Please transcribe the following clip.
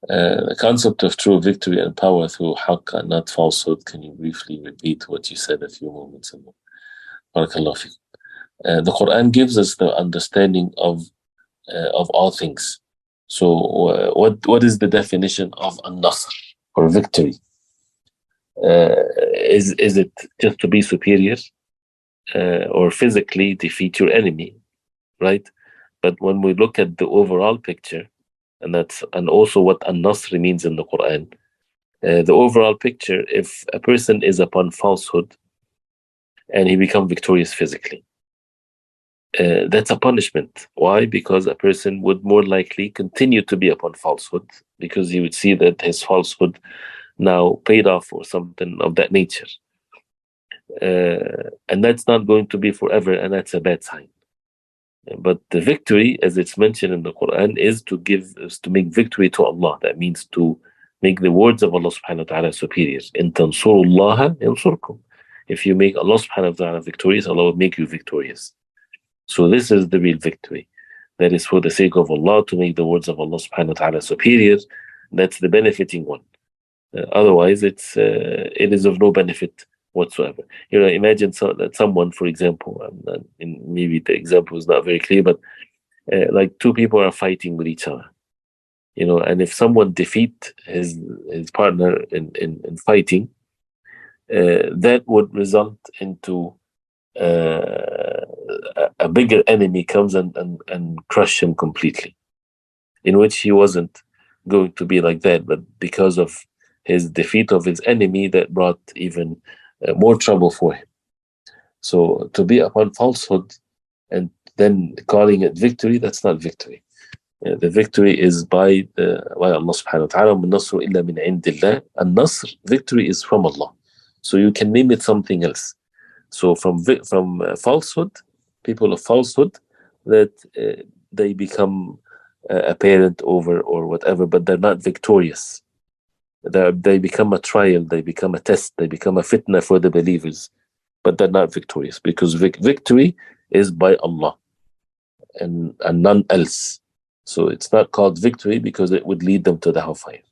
The concept of true victory and power through haqq and not falsehood. Can you briefly repeat what you said a few moments ago? Barakallah fiqh. The Quran gives us the understanding of all things. So, what is the definition of An-Nasr, or victory? Is it just to be superior, or physically defeat your enemy, right? But when we look at the overall picture, and also what An-Nasr means in the Quran, the overall picture, if a person is upon falsehood and he becomes victorious physically, that's a punishment. Why? Because a person would more likely continue to be upon falsehood, because he would see that his falsehood now paid off or something of that nature. And that's not going to be forever, and that's a bad sign. But the victory, as it's mentioned in the Quran, is to make victory to Allah. That means to make the words of Allah subhanahu wa ta'ala superior. In tansurullaha yansurkum. If you make Allah subhanahu wa ta'ala victorious, Allah will make you victorious. So this is the real victory. That is for the sake of Allah, to make the words of Allah subhanahu wa ta'ala superior. That's the benefiting one. Otherwise, it is of no benefit whatsoever. Imagine that someone, for example, and maybe the example is not very clear, but like two people are fighting with each other, and if someone defeat his partner in fighting, that would result into a bigger enemy comes and crush him completely, in which he wasn't going to be like that, but because of his defeat of his enemy, that brought even more trouble for him. So to be upon falsehood and then calling it victory, that's not victory. The victory is by Allah subhanahu wa ta'ala. An-Nasr illa min indillah. An-Nasr, victory, is from Allah. So you can name it something else. So from falsehood, people of falsehood, that they become apparent over or whatever, but they're not victorious. They become a trial, they become a test, they become a fitna for the believers, but they're not victorious, because victory is by Allah and none else. So it's not called victory because it would lead them to the hellfire.